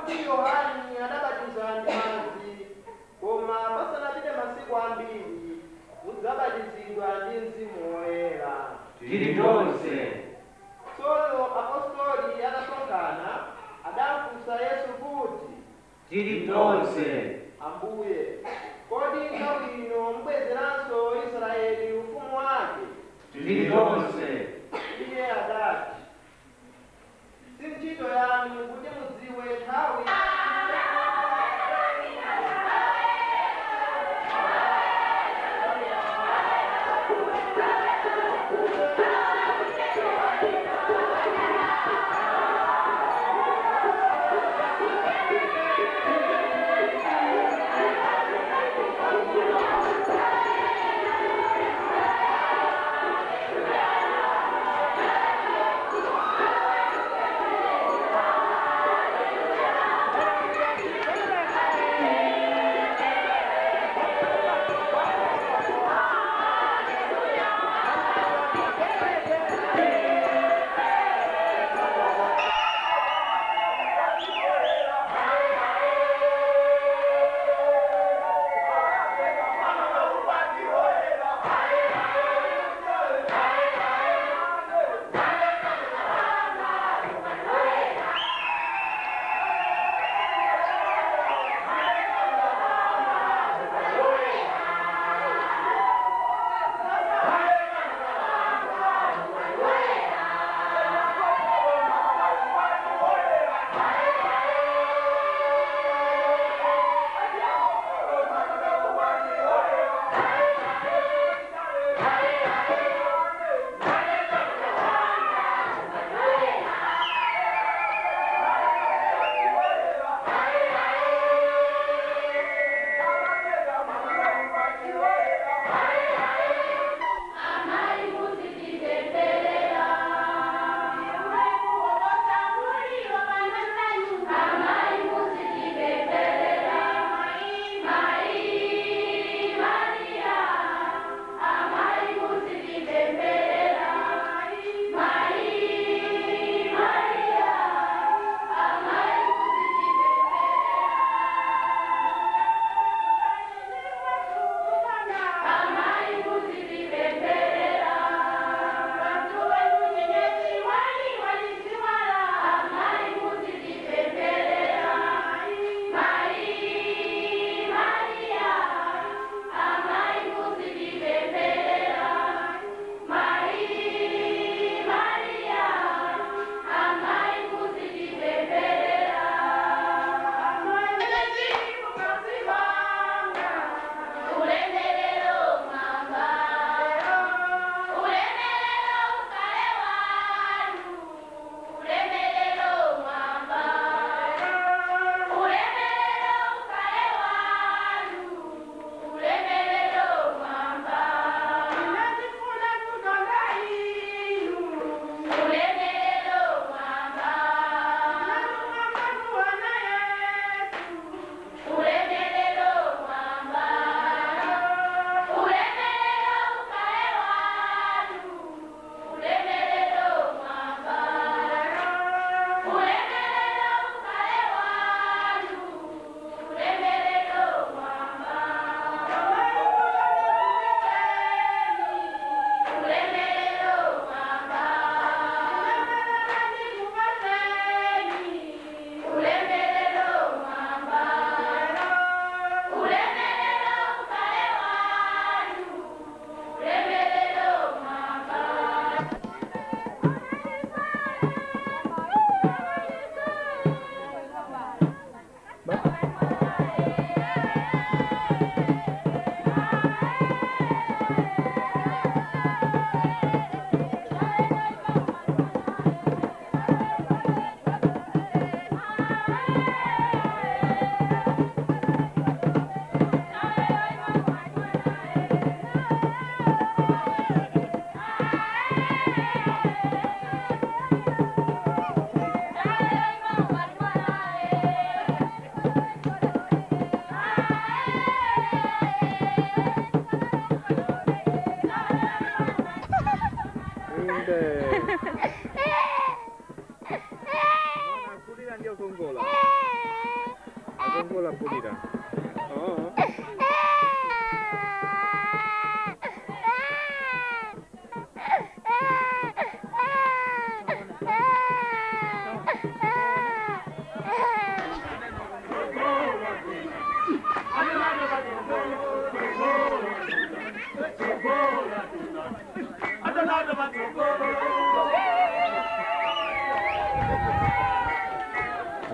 kuti Yohani adabatiza ndi madzi, koma pasanapite masiku ambiri mudzabatizidwa ndi Mzimu Woyera. Tili tonse. Tsono apostoli atasonkhana adafunsa Yesu kuti, Tili tonse. Ambuye, kodi nthawi ino mubwezeranso Israeli ufumu wake? Tili tonse. Iye adati, si ntchito yanu kuti mudziwe nthawi Mwana kulira ndio kongola. Agongola pulira. Oh.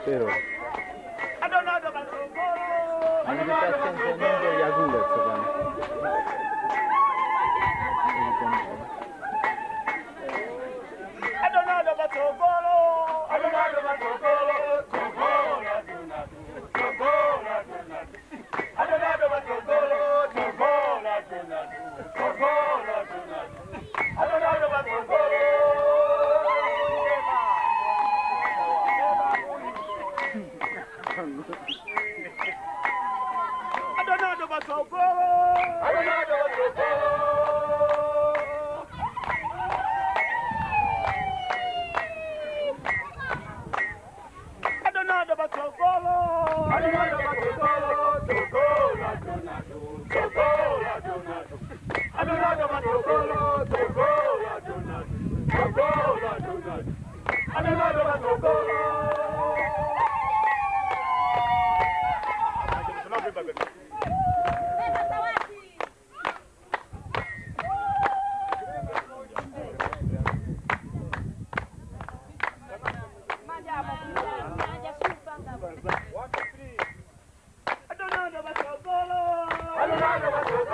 Pero Ambientazione sonando i agulec pan. Adonado batogolo, Adonado batogolo, togola donado, togola donado. Adonado batogolo, togola donado, togola donado. Adonado batogolo. Adonado batogolo, Adonado batogolo. Adonado batogolo, Adonado batogolo, togola donado, togola donado. Adonado batogolo, togola donado, togola donado. Adonado batogolo. Adonado batogolo, Adonado batogolo.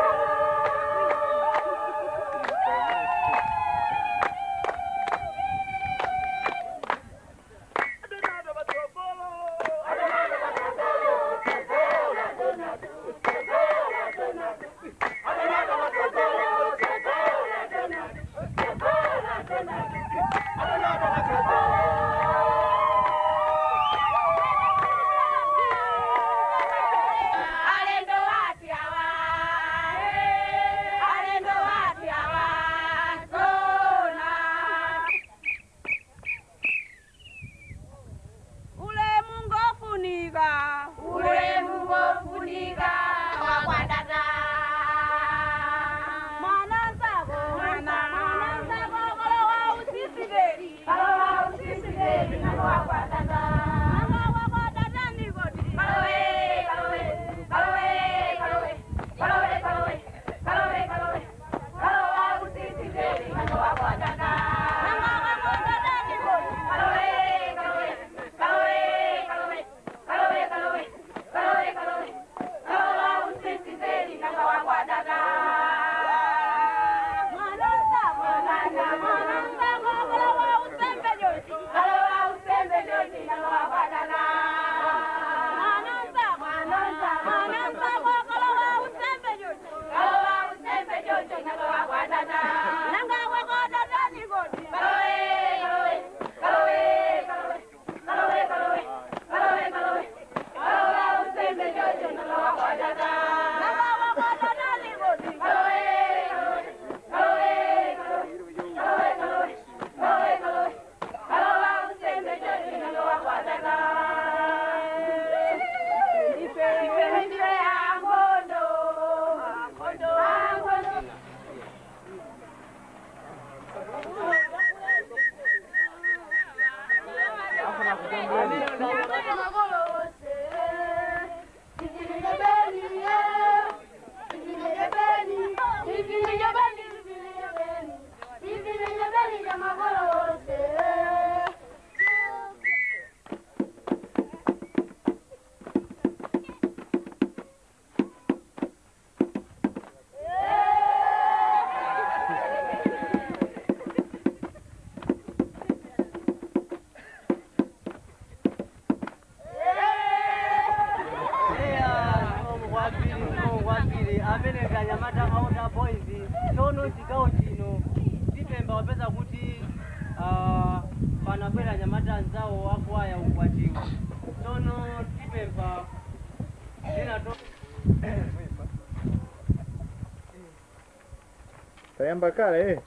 Tayamba kale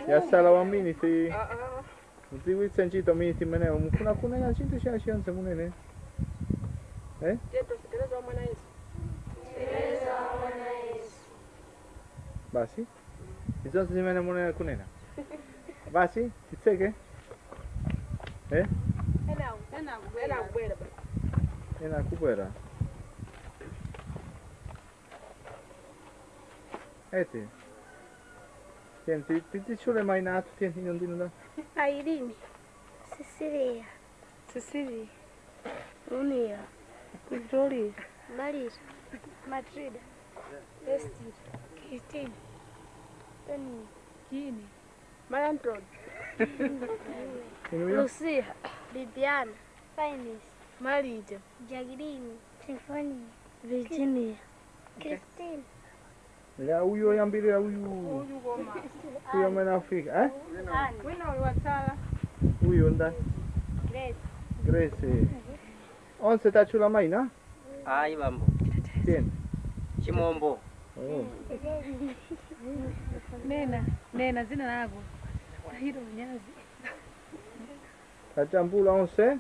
yasala wamini si mziwitse ntchito mini timenewo mufuna kunena chinthu chachiyonse munene Eh? Tereza wa mwana Yesu. Basi. Izonse zimene munena kunena. Basi, titseke. Eh? Ena kubwera basi. Ena kubwera. Eti. Tieni, titchule mayina athu, tieni, ino ndino da. Airini, Cecilia, Cecilia. Lunia, Victoria. Marisa, Matrida, Esther, Christine, Tony, Kini. Malantrod. Ino yo? Lucia, Bibiana, Finance, Marita. Jacqueline, Stephanie, Virginia, Christine, Ya uyu oyambirira uyu. Uyu goma. Uyu amene afika, eh? Anne, Wina watsala. Uyu ndani. Grace, Grace. Onse tachula mayina? Ayi bambo. Tieni. Chimombo. Oh. Nena zina lako. Hilo nyazi. Tachambula onse?